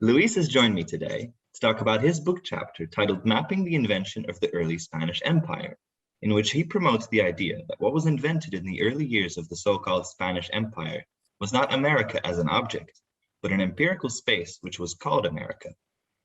Luis has joined me today to talk about his book chapter titled Mapping the Invention of the Early Spanish Empire, in which he promotes the idea that what was invented in the early years of the so-called Spanish Empire was not America as an object, but an empirical space which was called America.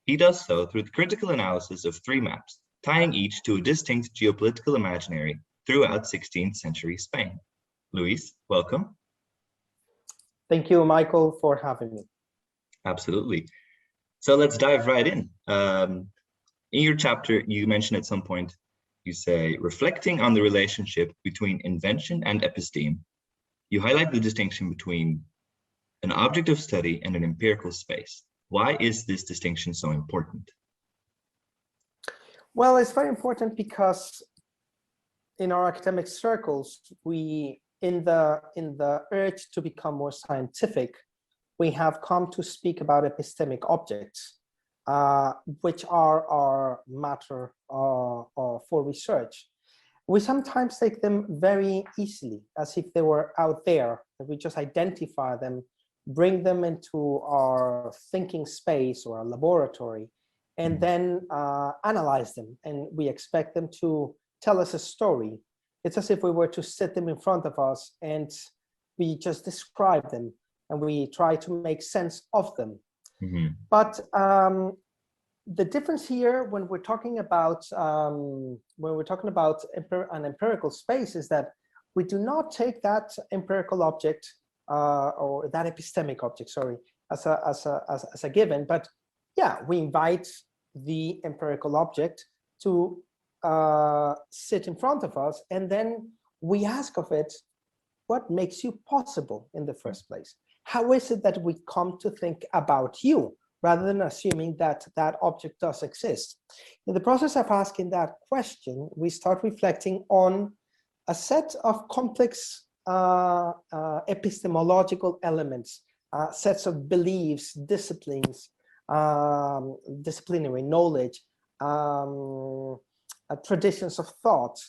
He does so through the critical analysis of three maps, tying each to a distinct geopolitical imaginary throughout 16th century Spain. Luis, welcome. Thank you, Michael, for having me. Absolutely. So let's dive right in. In your chapter, you mention at some point, you say, reflecting on the relationship between invention and episteme, you highlight the distinction between an object of study and an empirical space. Why is this distinction so important? Well, it's very important because in our academic circles, we, in the urge to become more scientific, we have come to speak about epistemic objects, which are our matter for research. We sometimes take them very easily, as if they were out there, that we just identify them, bring them into our thinking space or our laboratory, and then analyze them. And we expect them to tell us a story. It's as if we were to sit them in front of us and we just describe them and we try to make sense of them. Mm-hmm. But the difference here, when we're talking about an empirical space, is that we do not take that empirical object or that epistemic object, sorry, as a given. But yeah, we invite the empirical object to sit in front of us, and then we ask of it, what makes you possible in the first place? How is it that we come to think about you, rather than assuming that that object does exist? In the process of asking that question, we start reflecting on a set of complex epistemological elements, sets of beliefs, disciplines, disciplinary knowledge, traditions of thought.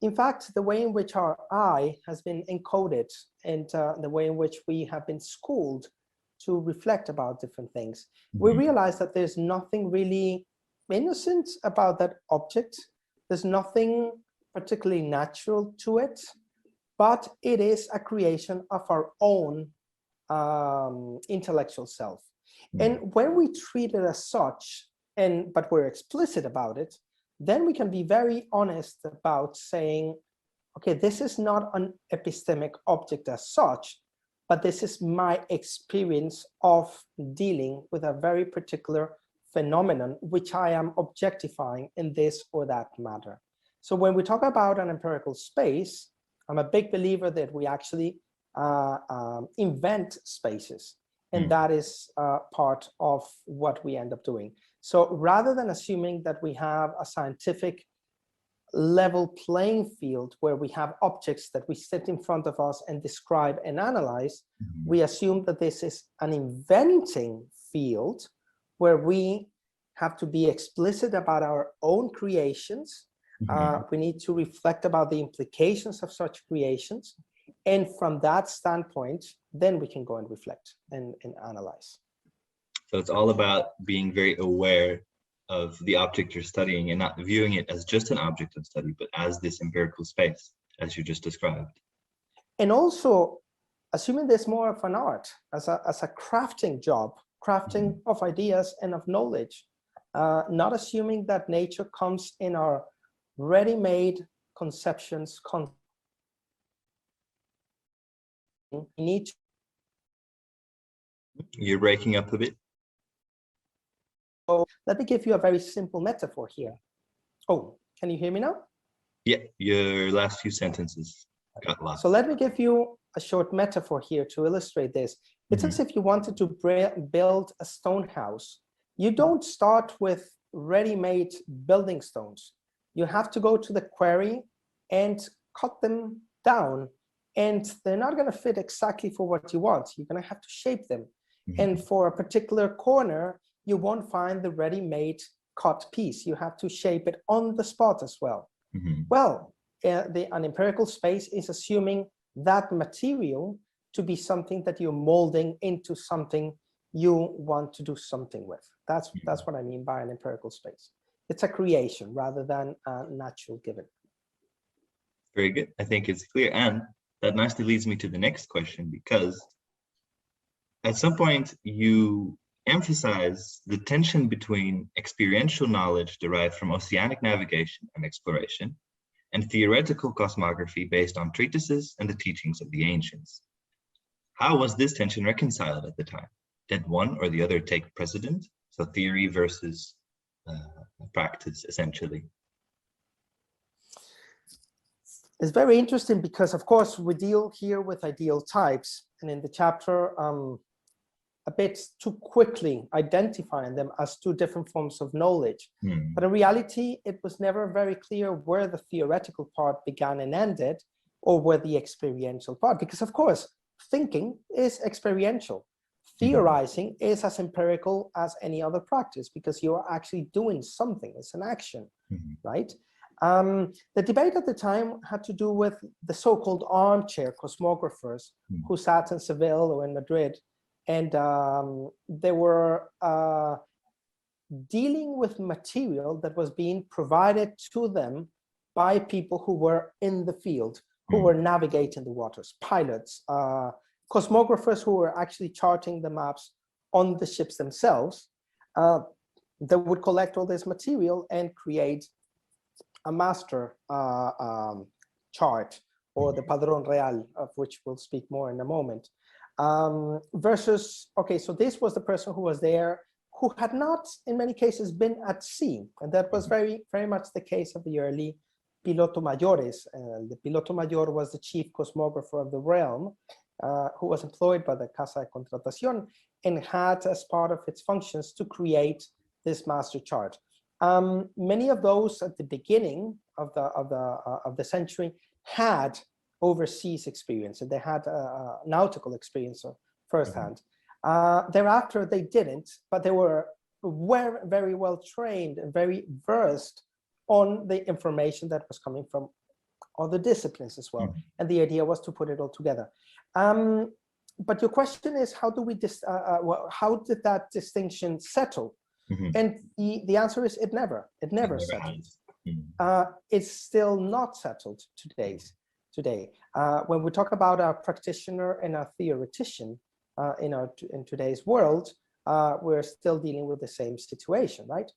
In fact, the way in which our I has been encoded and the way in which we have been schooled to reflect about different things, we realize that there's nothing really innocent about that object. There's nothing particularly natural to it, but it is a creation of our own intellectual self. And when we treat it as such, but we're explicit about it, then we can be very honest about saying, okay, this is not an epistemic object as such, but this is my experience of dealing with a very particular phenomenon, which I am objectifying in this or that matter. So when we talk about an empirical space, I'm a big believer that we actually invent spaces. And that is part of what we end up doing. So rather than assuming that we have a scientific level playing field where we have objects that we sit in front of us and describe and analyze, we assume that this is an inventing field where we have to be explicit about our own creations. We need to reflect about the implications of such creations. And from that standpoint, then we can go and reflect and analyze. So it's all about being very aware of the object you're studying and not viewing it as just an object of study, but as this empirical space, as you just described. And also assuming there's more of an art, as a crafting job, crafting of ideas and of knowledge, not assuming that nature comes in our ready-made conceptions. You're breaking up a bit. So let me give you a very simple metaphor here. Oh, can you hear me now? Yeah, your last few sentences got lost. So let me give you a short metaphor here to illustrate this. It's as if you wanted to build a stone house. You don't start with ready-made building stones. You have to go to the quarry and cut them down. And they're not going to fit exactly for what you want. You're going to have to shape them. And for a particular corner, you won't find the ready-made cut piece. You have to shape it on the spot as well. Well, an empirical space is assuming that material to be something that you're molding into something you want to do something with. That's what I mean by an empirical space. It's a creation rather than a natural given. Very good. I think it's clear. And that nicely leads me to the next question, because at some point you emphasize the tension between experiential knowledge derived from oceanic navigation and exploration and theoretical cosmography based on treatises and the teachings of the ancients. How was this tension reconciled at the time? Did one or the other take precedent? So theory versus practice, essentially. It's very interesting because, of course, we deal here with ideal types, and in the chapter, a bit too quickly identifying them as two different forms of knowledge. But in reality, it was never very clear where the theoretical part began and ended, or where the experiential part, because of course, thinking is experiential. Theorizing is as empirical as any other practice, because you're actually doing something, it's an action, right? The debate at the time had to do with the so-called armchair cosmographers who sat in Seville or in Madrid, and they were dealing with material that was being provided to them by people who were in the field, who were navigating the waters, pilots, cosmographers who were actually charting the maps on the ships themselves. They would collect all this material and create a master chart, or the Padrón Real, of which we'll speak more in a moment. Versus, okay, so this was the person who was there, who had not, in many cases, been at sea. And that was very, very much the case of the early piloto mayores. The piloto mayor was the chief cosmographer of the realm, who was employed by the Casa de Contratación and had as part of its functions to create this master chart. Many of those at the beginning of the century had overseas experience, and they had nautical experience firsthand. Thereafter, they didn't, but they were very well trained and very versed on the information that was coming from other disciplines as well. And the idea was to put it all together. But your question is, how do we how did that distinction settle? And the answer is it never settled. It's still not settled today. When we talk about a practitioner and a theoretician in today's world, we're still dealing with the same situation, right?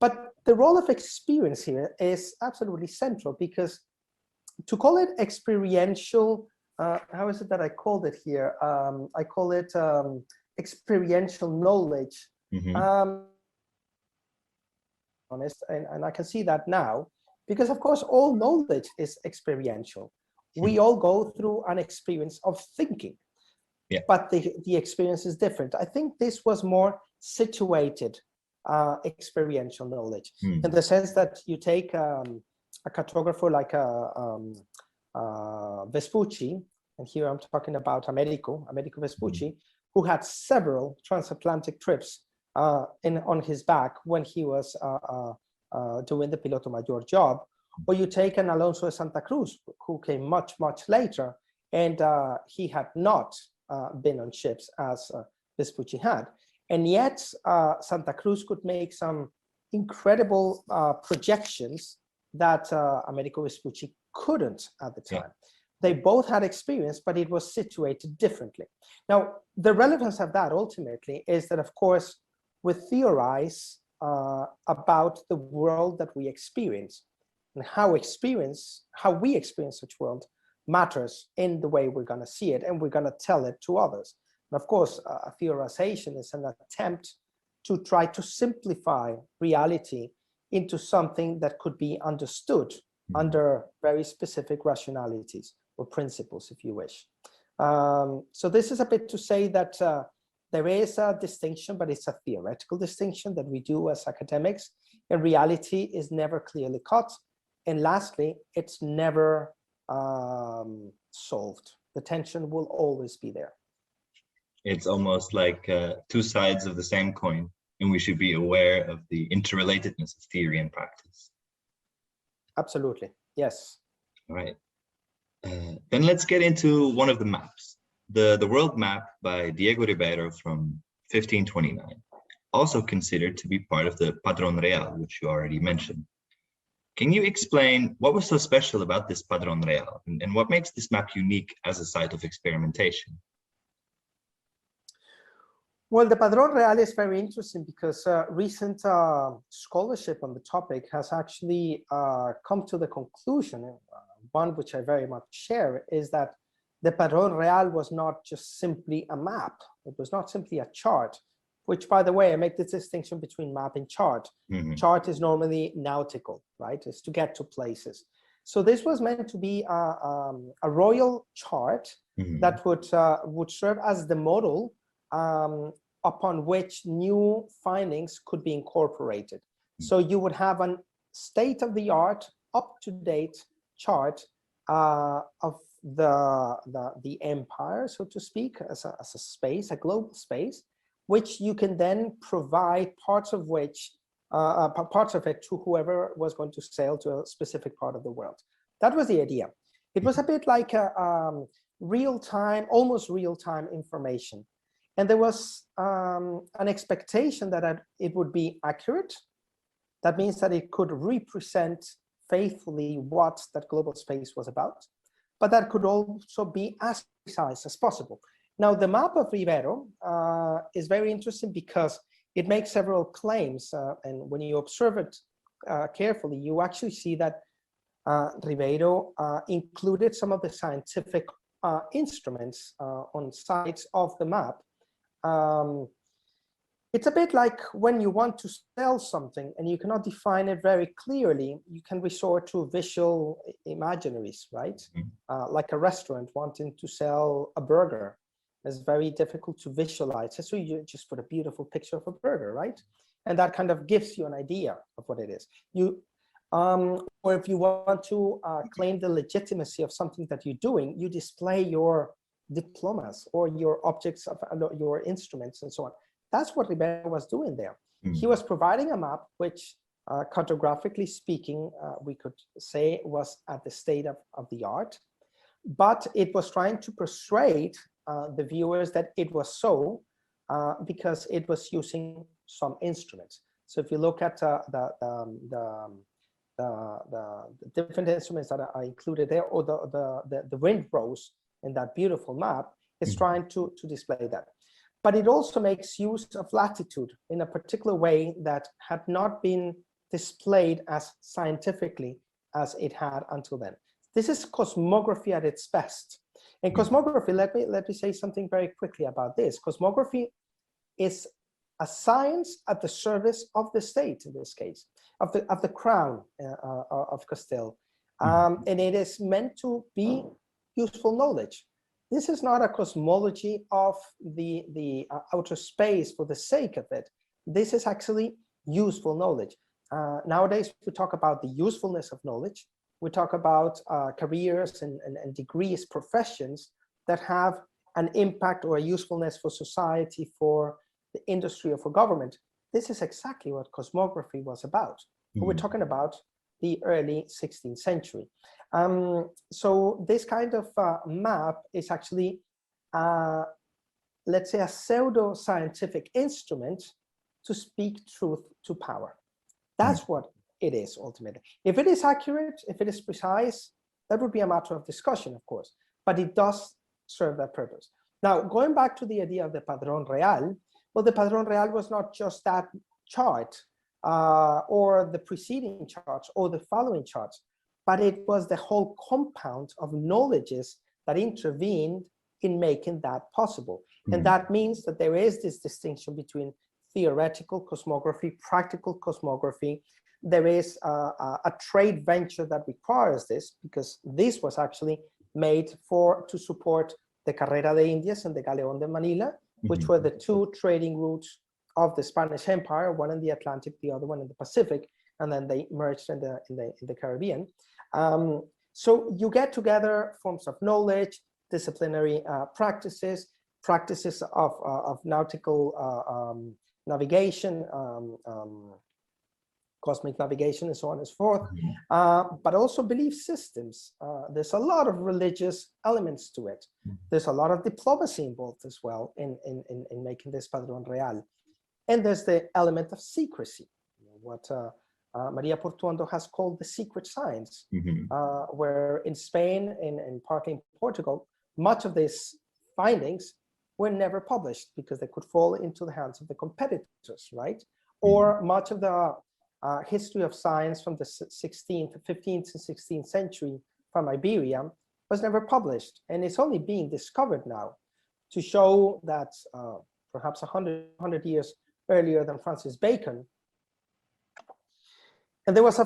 But the role of experience here is absolutely central, because to call it experiential, how is it that I called it here? I call it experiential knowledge. Honest, and I can see that now, because of course all knowledge is experiential. We all go through an experience of thinking, but the experience is different. I think this was more situated experiential knowledge, in the sense that you take a cartographer like Vespucci, and here I'm talking about Americo Vespucci, who had several transatlantic trips on his back when he was doing the Piloto Mayor job. Or you take an Alonso de Santa Cruz, who came much later, and he had not been on ships as Vespucci had. And yet Santa Cruz could make some incredible projections that Americo Vespucci couldn't at the time. They both had experience, but it was situated differently. Now, the relevance of that ultimately is that, of course, we theorize about the world that we experience, and how we experience such world matters in the way we're going to see it, and we're going to tell it to others. And of course, a theorization is an attempt to try to simplify reality into something that could be understood under very specific rationalities or principles, if you wish. So this is a bit to say that there is a distinction, but it's a theoretical distinction that we do as academics, and reality is never clearly cut. And lastly, it's never solved. The tension will always be there. It's almost like two sides of the same coin, and we should be aware of the interrelatedness of theory and practice. Absolutely, yes. All right. Then let's get into one of the maps, the world map by Diego Ribeiro from 1529, also considered to be part of the Padrón Real, which you already mentioned. Can you explain what was so special about this Padrón Real and what makes this map unique as a site of experimentation? Well, the Padrón Real is very interesting because recent scholarship on the topic has actually come to the conclusion, one which I very much share, is that the Padrón Real was not just simply a map. It was not simply a chart, which, by the way, I make this distinction between map and chart. Mm-hmm. Chart is normally nautical, right? It's to get to places. So this was meant to be a royal chart Mm-hmm. that would serve as the model upon which new findings could be incorporated. So you would have a state-of-the-art, up-to-date chart of the empire, so to speak, as a space, a global space, which you can then provide parts of which parts of it to whoever was going to sail to a specific part of the world. That was the idea. It was a bit like a real-time, almost real-time information. And there was an expectation that it would be accurate. That means that it could represent faithfully what that global space was about, but that could also be as precise as possible. Now, the map of Rivero is very interesting because it makes several claims, and when you observe it carefully, you actually see that Rivero included some of the scientific instruments on sides of the map. It's a bit like when you want to sell something and you cannot define it very clearly, you can resort to visual imaginaries, right? Like a restaurant wanting to sell a burger. It's very difficult to visualize. So you just put a beautiful picture of a burger, right? And that kind of gives you an idea of what it is. Or if you want to claim the legitimacy of something that you're doing, you display your diplomas or your objects of your instruments and so on. That's what Rivero was doing there. He was providing a map which, cartographically speaking, we could say was at the state of the art, but it was trying to persuade the viewers that it was so because it was using some instruments. So if you look at the different instruments that are included there, or the windrows in that beautiful map, is trying to display that. But it also makes use of latitude in a particular way that had not been displayed as scientifically as it had until then. This is cosmography at its best. And cosmography, let me say something very quickly about this. Cosmography is a science at the service of the state, in this case, of the crown of Castile. And it is meant to be useful knowledge. This is not a cosmology of the outer space for the sake of it. This is actually useful knowledge. Nowadays, we talk about the usefulness of knowledge. We talk about careers and degrees, professions that have an impact or a usefulness for society, for the industry, or for government. This is exactly what cosmography was about. We're talking about the early 16th century. So this kind of map is actually, let's say, a pseudo-scientific instrument to speak truth to power. That's what it is ultimately. If it is accurate, if it is precise, that would be a matter of discussion, of course, but it does serve that purpose. Now, going back to the idea of the Padrón Real, well, the Padrón Real was not just that chart or the preceding charts or the following charts, but it was the whole compound of knowledges that intervened in making that possible. And that means that there is this distinction between theoretical cosmography, practical cosmography. There is a trade venture that requires this, because this was actually made to support the Carrera de Indias and the Galeón de Manila, which were the two trading routes of the Spanish Empire, one in the Atlantic, the other one in the Pacific, and then they merged in the Caribbean. So you get together forms of knowledge, disciplinary practices of nautical navigation, cosmic navigation and so on and so forth, but also belief systems. There's a lot of religious elements to it. There's a lot of diplomacy involved as well in making this Padrón Real. And there's the element of secrecy, what Maria Portuondo has called the secret science, where in Spain and partly in Portugal, much of these findings were never published because they could fall into the hands of the competitors, right? Or much of the history of science from the 16th, 15th and 16th century from Iberia was never published. And it's only being discovered now to show that perhaps 100 years earlier than Francis Bacon. And there was,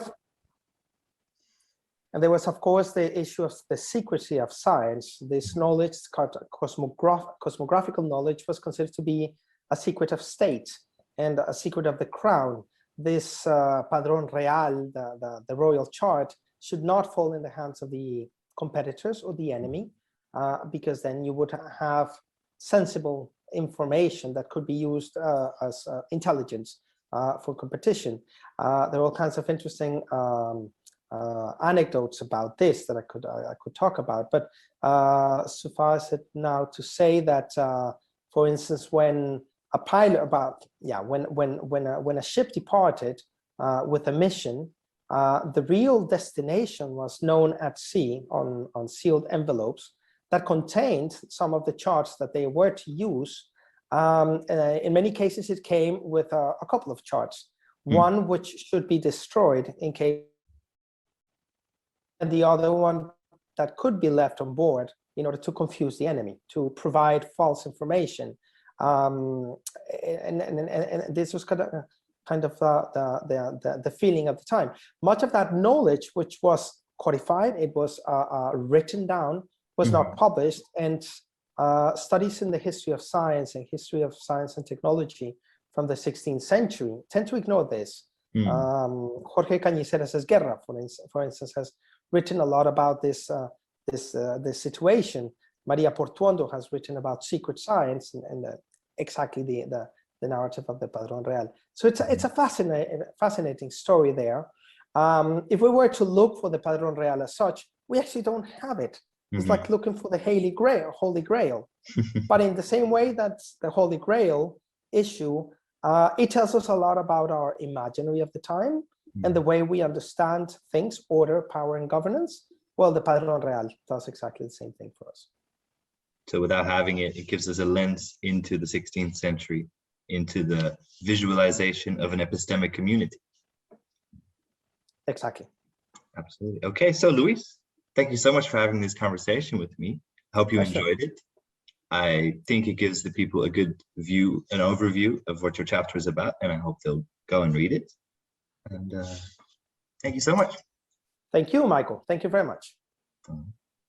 of course, the issue of the secrecy of science. This knowledge, cosmographical knowledge, was considered to be a secret of state and a secret of the crown. This Padrón Real, the royal chart, should not fall in the hands of the competitors or the enemy, because then you would have sensible information that could be used as intelligence for competition. There are all kinds of interesting anecdotes about this that I could talk about, but suffice it now to say that, for instance, when a pilot when a ship departed with a mission, the real destination was known at sea on sealed envelopes that contained some of the charts that they were to use. In many cases, it came with a couple of charts, one which should be destroyed in case, and the other one that could be left on board in order to confuse the enemy, to provide false information. And this was kind of the feeling of the time. Much of that knowledge, which was codified, it was written down, was not published, and studies in the history of science and technology from the 16th century tend to ignore this. Jorge Cañiceras Guerra, for instance, has written a lot about this situation. Maria Portuondo has written about secret science and exactly the narrative of the Padrón Real. So it's a fascinating story there. If we were to look for the Padrón Real as such, we actually don't have it. It's like looking for the Holy Grail. But in the same way that the Holy Grail issue, it tells us a lot about our imaginary of the time and the way we understand things, order, power, and governance. Well, the Padrón Real does exactly the same thing for us. So without having it, it gives us a lens into the 16th century, into the visualization of an epistemic community. Exactly. Absolutely. Okay, so Luis, thank you so much for having this conversation with me. I hope you enjoyed it. I think it gives the people a good view, an overview of what your chapter is about, and I hope they'll go and read it. And thank you so much. Thank you, Michael. Thank you very much.